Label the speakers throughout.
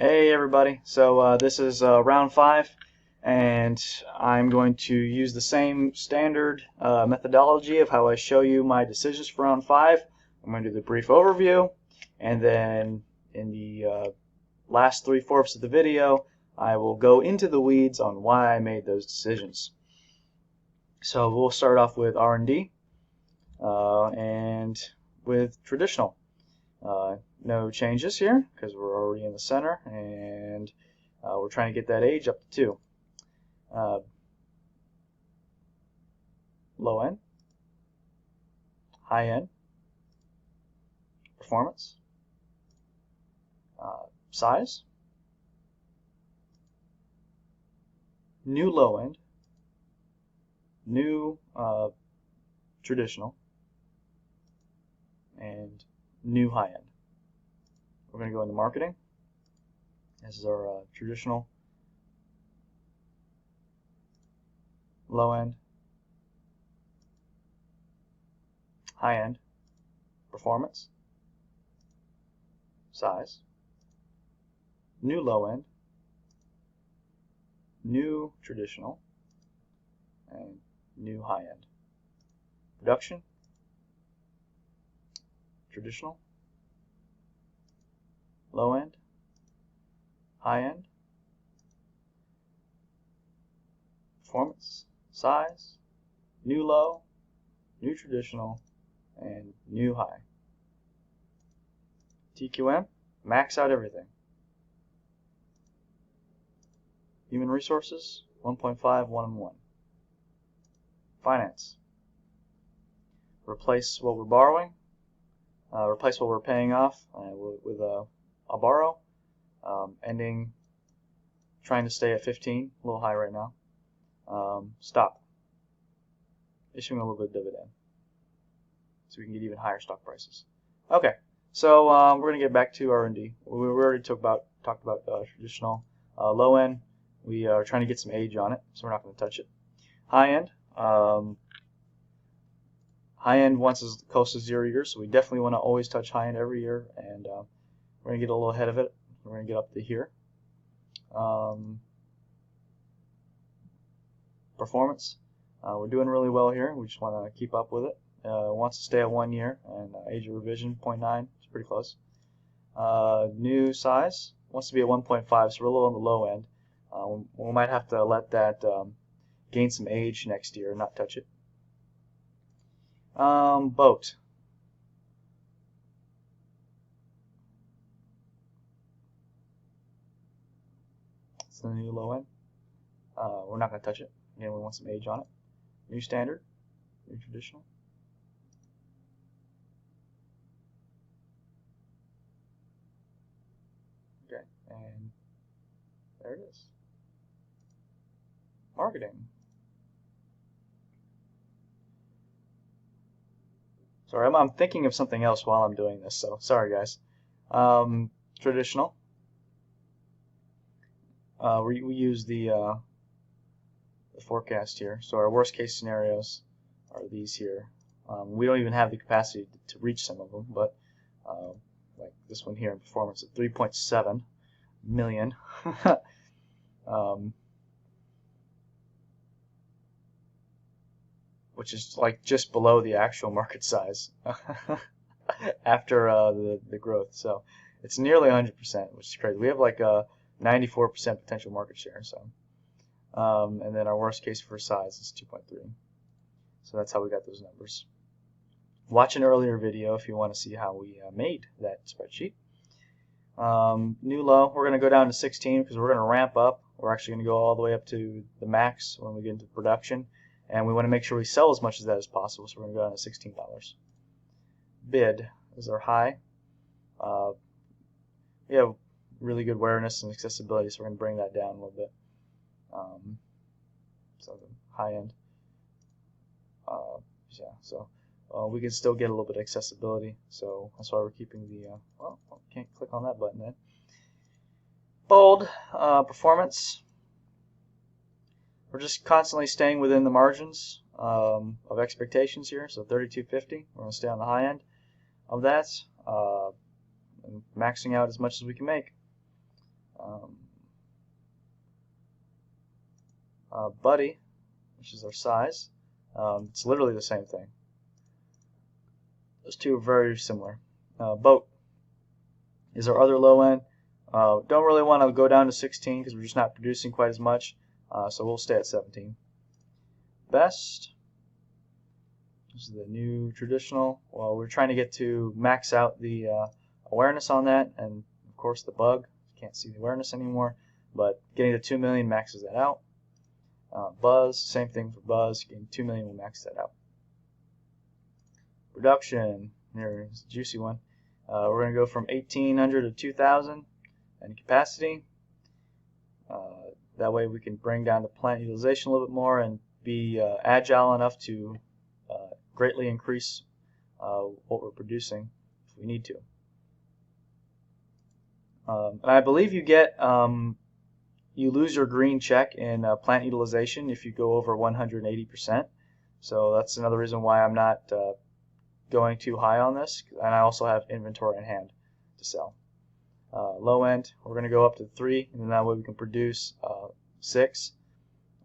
Speaker 1: Hey everybody, so this is round 5, and I'm going to use the same standard methodology of how I show you my decisions for round 5. I'm going to do the brief overview, and then in the last 3/4 of the video I will go into the weeds on why I made those decisions. So we'll start off with R&D and with traditional. No changes here because we're already in the center, and we're trying to get that age up to 2. Low end, high end, performance, size, new low end, new traditional, and new high end. We're going to go into marketing. This is our traditional, low end, high end, performance, size, new low end, new traditional, and new high end. Production, traditional, low end, high end, performance, size, new low, new traditional, and new high. TQM, max out everything. Human resources, 1.5, 1 and 1. Finance, replace what we're borrowing, replace what we're paying off with a borrow, ending, trying to stay at 15, a little high right now. Stop, issuing a little bit of dividend so we can get even higher stock prices. Okay, so we're going to get back to R&D. We already talked about traditional. Low end, we are trying to get some age on it, so we're not going to touch it. High end, once is close to 0 years, so we definitely want to always touch high end every year, and we're going to get a little ahead of it. We're going to get up to here. Performance, we're doing really well here. We just want to keep up with it. Wants to stay at 1 year, and age of revision 0.9. It's pretty close. New size wants to be at 1.5, so we're a little on the low end. We might have to let that gain some age next year and not touch it. Boat. It's the new low end. We're not going to touch it. Again, we want some age on it. New standard, new traditional. Okay, and there it is. Marketing. Sorry, I'm thinking of something else while I'm doing this, so sorry guys. Traditional. We use the forecast here. So our worst case scenarios are these here. We don't even have the capacity to reach some of them, but like this one here in performance at 3.7 million. Which is like just below the actual market size after the growth. So it's nearly 100%, which is crazy. We have like a 94% potential market share. So, and then our worst case for size is 2.3. So that's how we got those numbers. Watch an earlier video if you want to see how we made that spreadsheet. New low, we're going to go down to 16 because we're going to ramp up. We're actually going to go all the way up to the max when we get into production. And we want to make sure we sell as much of that as possible, so we're going to go down to $16. Bid is our high. We have really good awareness and accessibility, so we're going to bring that down a little bit. So the high end. Yeah, so we can still get a little bit of accessibility, so that's why we're keeping the, well, can't click on that button then. Bold, performance. We're just constantly staying within the margins of expectations here, so 32.50. We're going to stay on the high end of that, and maxing out as much as we can make. Buddy, which is our size. It's literally the same thing. Those two are very similar. Boat is our other low end. Don't really want to go down to 16 because we're just not producing quite as much, so we'll stay at 17. Best. This is the new traditional. Well, we're trying to get to max out the awareness on that, and of course the bug. Can't see the awareness anymore, but getting to 2 million maxes that out. Buzz, same thing for Buzz. Getting 2 million will max that out. Production, here's a juicy one. We're going to go from 1,800 to 2,000 in capacity. That way we can bring down the plant utilization a little bit more and be agile enough to greatly increase what we're producing if we need to. And I believe you get you lose your green check in plant utilization if you go over 180%. So that's another reason why I'm not going too high on this, and I also have inventory in hand to sell. Low end, we're going to go up to 3, and then that way we can produce 6,000,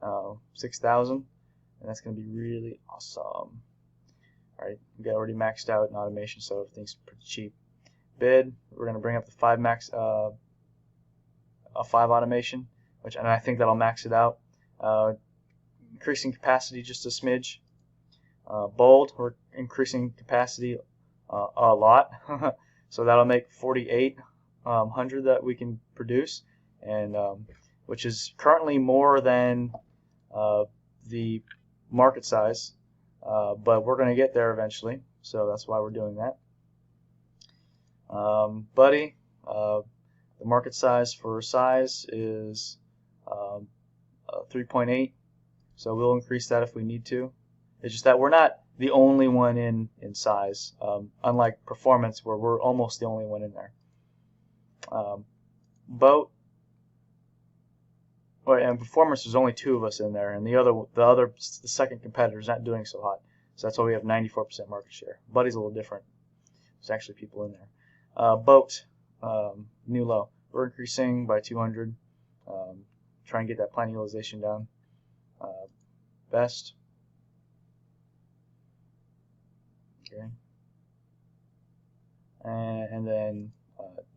Speaker 1: and that's going to be really awesome. Alright, we got already maxed out in automation, so everything's pretty cheap. Bid, we're going to bring up the 5 max, a 5 automation, and I think that'll max it out. Increasing capacity just a smidge. Bold, we're increasing capacity a lot, so that'll make 4,800 that we can produce, and which is currently more than the market size, but we're going to get there eventually, so that's why we're doing that. Buddy, the market size for size is 3.8, so we'll increase that if we need to. It's just that we're not the only one in size, unlike performance where we're almost the only one in there. Boat, and performance, there's only 2 of us in there, and the second competitor is not doing so hot, so that's why we have 94% market share. Buddy's a little different. There's actually people in there. Boat, new low. We're increasing by 200. Try and get that plant utilization down. Best. Okay. And then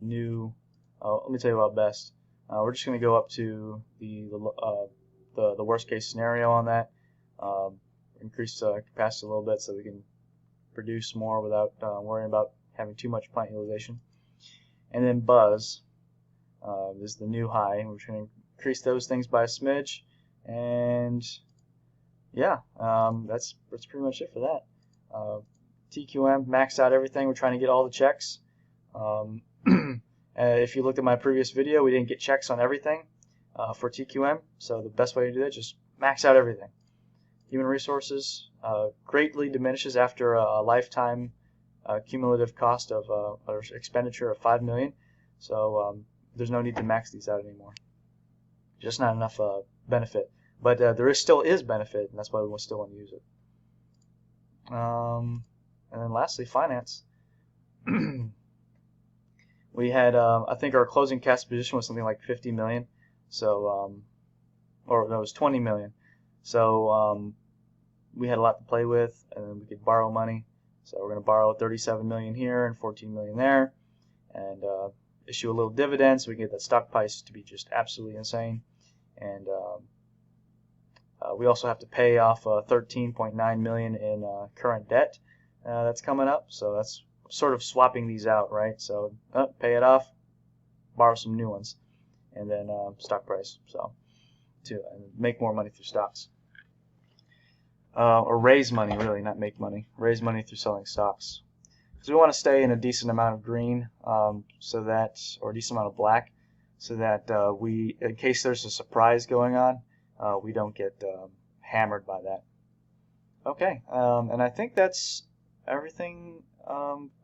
Speaker 1: new. Let me tell you about best. We're just going to go up to the worst case scenario on that. Increase capacity a little bit so we can produce more without worrying about having too much plant utilization. And then buzz is the new high. We're going to increase those things by a smidge, and yeah, that's pretty much it for that. TQM, max out everything. We're trying to get all the checks. If you looked at my previous video, we didn't get checks on everything for TQM, so the best way to do that is just max out everything. Human resources greatly diminishes after a lifetime cumulative cost of or expenditure of 5 million, so there's no need to max these out anymore. Just not enough benefit, but there still is benefit, and that's why we still want to use it. And then lastly, finance. We had, I think our closing cash position was something like 50 million, so, or no, it was 20 million. So we had a lot to play with, and then we could borrow money. So we're going to borrow 37 million here and 14 million there, and issue a little dividend so we can get that stock price to be just absolutely insane. And we also have to pay off 13.9 million in current debt that's coming up. So that's sort of swapping these out, right? So pay it off, borrow some new ones, and then stock price. So to make more money through stocks. Or raise money, really, not make money. Raise money through selling stocks. So we want to stay in a decent amount of green, so that, or a decent amount of black, so that we, in case there's a surprise going on, we don't get hammered by that. Okay, and I think that's everything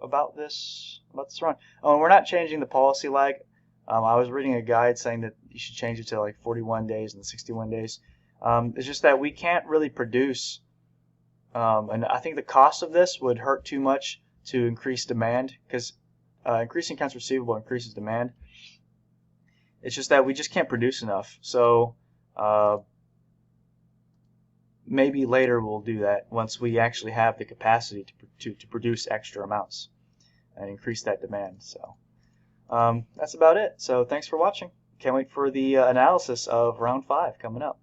Speaker 1: about this run. Oh, and we're not changing the policy lag. I was reading a guide saying that you should change it to like 41 days and 61 days. It's just that we can't really produce, and I think the cost of this would hurt too much to increase demand, because increasing accounts receivable increases demand. It's just that we just can't produce enough. So maybe later we'll do that once we actually have the capacity to produce extra amounts and increase that demand. So that's about it. So thanks for watching. Can't wait for the analysis of round 5 coming up.